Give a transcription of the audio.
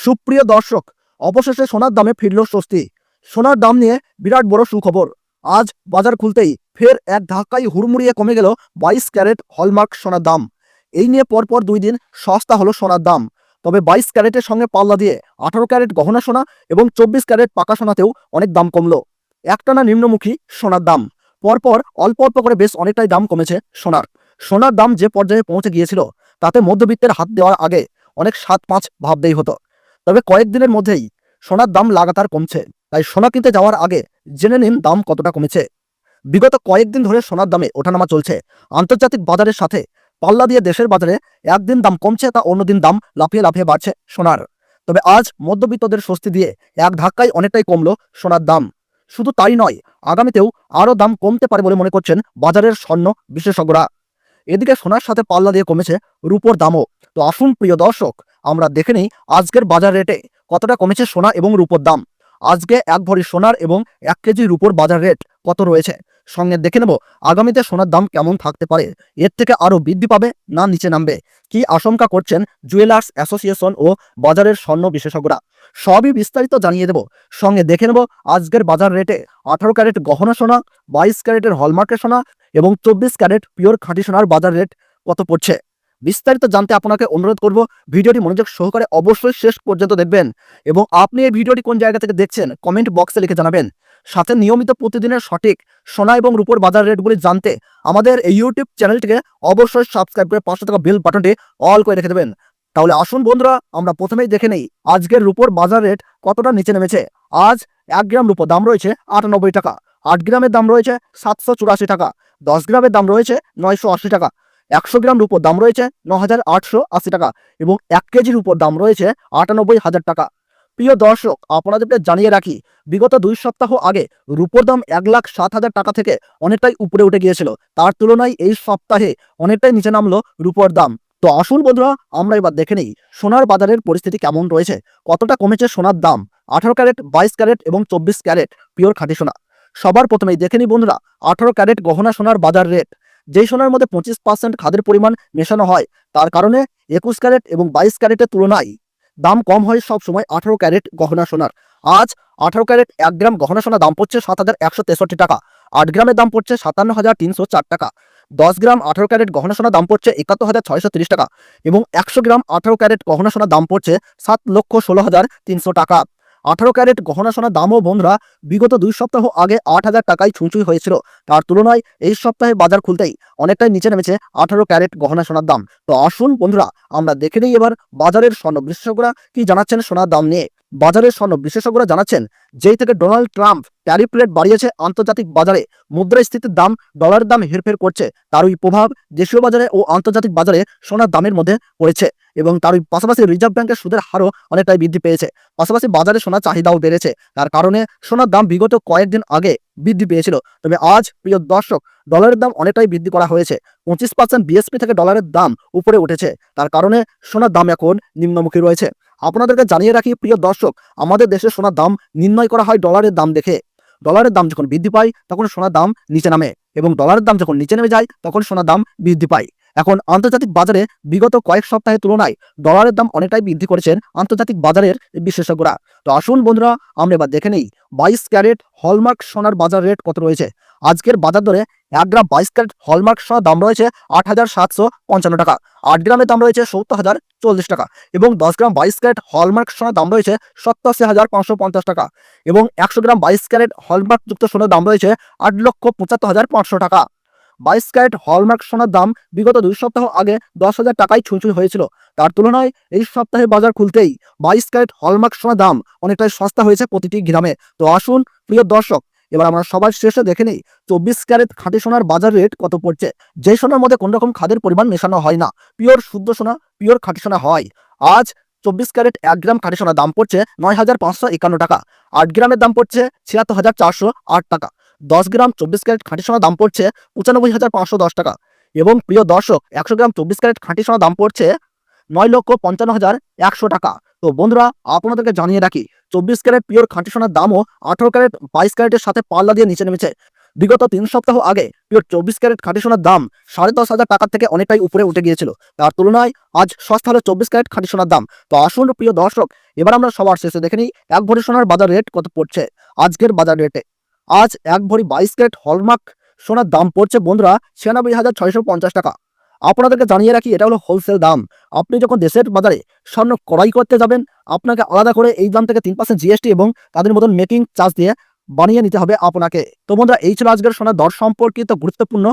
সুপ্রিয় দর্শক, অবশেষে সোনার দামে ফিরল স্বস্তি। সোনার দাম নিয়ে বিরাট বড় সুখবর। আজ বাজার খুলতেই ফের এক ধাক্কায় হুড়মুড়িয়ে কমে গেল 22 ক্যারেট হলমার্ক সোনার দাম। এই নিয়ে পরপর 2 দিন সস্তা হলো সোনার দাম। তবে 22 ক্যারেটের সঙ্গে পাল্লা দিয়ে 18 ক্যারেট গহনা সোনা এবং 24 ক্যারেট পাকা সোনাতেও অনেক দাম কমলো। একটানা নিম্নমুখী সোনার দাম। পরপর অল্প অল্প করে বেশ অনেকটাই দাম কমেছে সোনার। সোনার দাম যে পর্যায়ে পৌঁছে গিয়েছিল তাতে মধ্যবিত্তের হাত দেওয়ার আগে অনেক 7-5 ভাবতেই হতো। তবে কয়েকদিনের মধ্যেই সোনার দাম লাগাতার কমছে। তাই সোনা কিনতে যাওয়ার আগে জেনে নিন দাম কতটা কমেছে। বিগত কয়েকদিন ধরে সোনার দামে ওঠানামা চলছে। আন্তর্জাতিক বাজারের সাথে পাল্লা দিয়ে দেশের বাজারে একদিন দাম কমছে, তা অন্যদিন দাম লাফিয়ে লাফিয়ে বাড়ছে সোনার। তবে আজ মধ্যবিত্তদের স্বস্তি দিয়ে এক ধাক্কায় অনেকটাই কমলো সোনার দাম। শুধু তাই নয়, আগামীতেও আরও দাম কমতে পারে বলে মনে করছেন বাজারের স্বর্ণ বিশেষজ্ঞরা। এদিকে সোনার সাথে পাল্লা দিয়ে কমেছে রূপোর দামও। তো আসুন প্রিয় দর্শক, আমরা দেখে নিই আজকের বাজার রেটে কতটা কমেছে সোনা এবং রূপোর দাম। আজকে 1 ভরি সোনার এবং 1 কেজি রূপোর বাজার রেট কত রয়েছে, সঙ্গে দেখে নেব আগামীতে সোনার দাম কেমন থাকতে পারে। এর থেকে আরও বৃদ্ধি পাবে না নিচে নামবে, কি আশঙ্কা করছেন জুয়েলার্স অ্যাসোসিয়েশন ও বাজারের স্বর্ণ বিশেষজ্ঞরা, সবই বিস্তারিত জানিয়ে দেব। সঙ্গে দেখে নেব আজকের বাজার রেটে 18 ক্যারেট গহনা সোনা, 22 ক্যারেটের হলমার্কের সোনা এবং 24 ক্যারেট পিওর খাঁটি সোনার বাজার রেট কত পড়ছে। বিস্তারিত জানতে আপনাকে অনুরোধ করব ভিডিওটি মনোযোগ সহকারে অবশ্যই শেষ পর্যন্ত দেখবেন এবং আপনি এই ভিডিওটি কোন জায়গা থেকে দেখছেন কমেন্ট বক্সে লিখে জানাবেন। সাথে নিয়মিত প্রতিদিনের সঠিক সোনা এবং রূপোর বাজার রেটগুলি জানতে আমাদের এই ইউটিউব চ্যানেলটিকে অবশ্যই সাবস্ক্রাইব করে পাশে থাকা বেল বাটনটি অল করে রেখে দেবেন। তাহলে আসুন বন্ধুরা, আমরা প্রথমেই দেখে নেই আজকের রূপোর বাজার রেট কতটা নিচে নেমেছে। আজ 1 গ্রাম রূপো দাম রয়েছে 98 টাকা, 8 গ্রামের দাম রয়েছে 784 টাকা, 10 গ্রামের দাম রয়েছে 980 টাকা, 100 গ্রাম রূপোর দাম রয়েছে 9880 টাকা এবং 1 কেজির উপর দাম রয়েছে 98,000 টাকা। প্রিয় দর্শক, আপনাদেরকে জানিয়ে রাখি, বিগত 2 সপ্তাহ আগে রূপোর দাম 1,07,000 টাকা থেকে অনেকটাই উপরে উঠে গিয়েছিল। তার তুলনায় এই সপ্তাহে অনেকটাই নিচে নামলো রূপোর দাম। তো আসুন বন্ধুরা, আমরা এবার দেখে নিই সোনার বাজারের পরিস্থিতি কেমন রয়েছে, কতটা কমেছে সোনার দাম। 18 ক্যারেট, 22 ক্যারেট এবং 24 ক্যারেট পিওর খাঁটি সোনা। সবার প্রথমেই দেখে নিই বন্ধুরা 18 ক্যারেট গহনা সোনার বাজার রেট। যেই সোনার মধ্যে 25% খাদের পরিমাণ মেশানো হয়, তার কারণে 21 ক্যারেট এবং 22 ক্যারেটের তুলনায় দাম কম হয় সব সময় 18 ক্যারেট গহনা সোনার। আজ 18 ক্যারেট 1 গ্রাম গহনা সোনা দাম পড়ছে 7,163 টাকা, 8 গ্রামের দাম পড়ছে 57,304 টাকা, 10 গ্রাম 18 ক্যারেট গহনা সোনা দাম পড়ছে 71,630 টাকা এবং 100 গ্রাম 18 ক্যারেট গহনা সোনা দাম পড়ছে 7,16,300 টাকা। 18 ক্যারেট গহনা সোনার দামও বন্ধুরা বিগত 2 সপ্তাহ আগে 8,000 টাকায় ছুঁই হয়েছিল। তার তুলনায় এই সপ্তাহে বাজার খুলতেই অনেকটাই নিচে নেমেছে 18 ক্যারেট গহনা সোনার দাম। তো আসুন বন্ধুরা, আমরা দেখে নিই এবার বাজারের স্বর্ণ বিশেষজ্ঞরা কি জানাচ্ছেন সোনার দাম নিয়ে। বাজারের স্বর্ণ বিশেষজ্ঞরা জানাচ্ছেন, যেই থেকে ডোনাল্ড ট্রাম্প ট্যারিফ রেট বাড়িয়েছে আন্তর্জাতিক বাজারে মুদ্রাস্ফীতির দাম, ডলারের দাম হেরফের করছে, তারই প্রভাব দেশীয় বাজারে ও আন্তর্জাতিক বাজারে সোনার দামের মধ্যে পড়েছে এবং তারই পাশাপাশি রিজার্ভ ব্যাংকের সুদের হারও অনেকটাই বৃদ্ধি পেয়েছে। পাশাপাশি বাজারে সোনার চাহিদাও বেড়েছে, তার কারণে সোনার দাম বিগত কয়েকদিন আগে বৃদ্ধি পেয়েছিল। তবে আজ প্রিয় দর্শক, ডলারের দাম অনেকটাই বৃদ্ধি করা হয়েছে। 25% বিএসপি থেকে ডলারের দাম উপরে উঠেছে, তার কারণে সোনার দাম এখন নিম্নমুখী রয়েছে। আপনাদেরকে জানিয়ে রাখি প্রিয় দর্শক, আমাদের দেশে সোনার দাম নির্ণয় করা হয় ডলারের দাম দেখে। ডলারের দাম যখন বৃদ্ধি পায় তখন সোনার দাম নিচে নামে এবং ডলারের দাম যখন নিচে নেমে যায় তখন সোনার দাম বৃদ্ধি পায়। এখন আন্তর্জাতিক বাজারে বিগত কয়েক সপ্তাহের তুলনায় ডলারের দাম অনেকটাই বৃদ্ধি করেছেন আন্তর্জাতিক বাজারের বিশেষজ্ঞরা। তো আসুন বন্ধুরা, আমরা এবার দেখে নেই 22 ক্যারেট হলমার্ক সোনার বাজার রেট কত রয়েছে। আজকের বাজার দরে 1 গ্রাম 22 ক্যারেট হলমার্ক সোনার দাম রয়েছে 8,755 টাকা, 8 গ্রামের দাম রয়েছে 70,040 টাকা এবং 10 গ্রাম 22 ক্যারেট হলমার্ক সোনার দাম রয়েছে 87,550 টাকা এবং 100 গ্রাম 22 ক্যারেট হলমার্ক যুক্ত সোনার দাম রয়েছে 8,75,500 টাকা। 22 ক্যারেট হলমার্ক সোনার দাম বিগত 2 সপ্তাহ আগে 10,000 টাকায় ছুঁই হয়েছিল। তার তুলনায় এই সপ্তাহে বাজার খুলতেই 22 ক্যারেট হলমার্ক সোনার দাম অনেকটাই সস্তা হয়েছে প্রতিটি গ্রামে। তো আসুন প্রিয় দর্শক, এবার আমরা সবার শেষে দেখে নিই 24 ক্যারেট খাঁটি সোনার বাজার রেট কত পড়ছে। যে সোনার মধ্যে কোন রকম খাদের পরিমাণ মেশানো হয় না, পিওর শুদ্ধ সোনা, পিওর খাঁটি সোনা হয়। আজ 24 ক্যারেট 1 গ্রাম খাঁটি সোনার দাম পড়ছে 9,551 টাকা, 8 গ্রামের দাম পড়ছে 76,408 টাকা, 10 গ্রাম 24 ক্যারেট খাঁটি সোনার দাম পড়ছে 95,510 টাকা এবং প্রিয় দর্শক 100 গ্রাম 24 ক্যারেট খাঁটি সোনার দাম পড়ছে 9,55,100 টাকা। তো বন্ধুরা, আপনাদেরকে জানিয়ে রাখি 24 ক্যারেট পিওর খাঁটি সোনার দামও 18 ক্যারেট 22 ক্যারেটের সাথে পাল্লা দিয়ে নিচে নেমেছে। বিগত 3 সপ্তাহ আগে পিওর 24 ক্যারেট খাঁটি সোনার দাম 10,500 টাকা থেকে অনেকটাই উপরে উঠে গিয়েছিল। তার তুলনায় আজ সস্তা হলো 24 ক্যারেট খাঁটি সোনার দাম। তো আসুন প্রিয় দর্শক, এবার আমরা সবার শেষে দেখে নিই 1 ভরি সোনার বাজার রেট কত পড়ছে আজকের বাজার রেটে। আজ 1 ভরি 22 ক্যারেট হলমার্ক সোনার দাম পড়ছে বন্ধুরা 96,650 টাকা। আপনাদেরকে জানিয়ে রাখি, এটা হলো হোলসেল দাম। আপনি যখন দেশের বাজারে স্বর্ণ ক্রয় করতে যাবেন, আপনাকে আলাদা করে এই দাম থেকে 3% জিএসটি এবং তাদের মতন মেকিং চার্জ দিয়ে বানিয়ে নিতে হবে আপনাকে। তো বন্ধুরা, এই ছিল আজকের সোনার দর সম্পর্কিত গুরুত্বপূর্ণ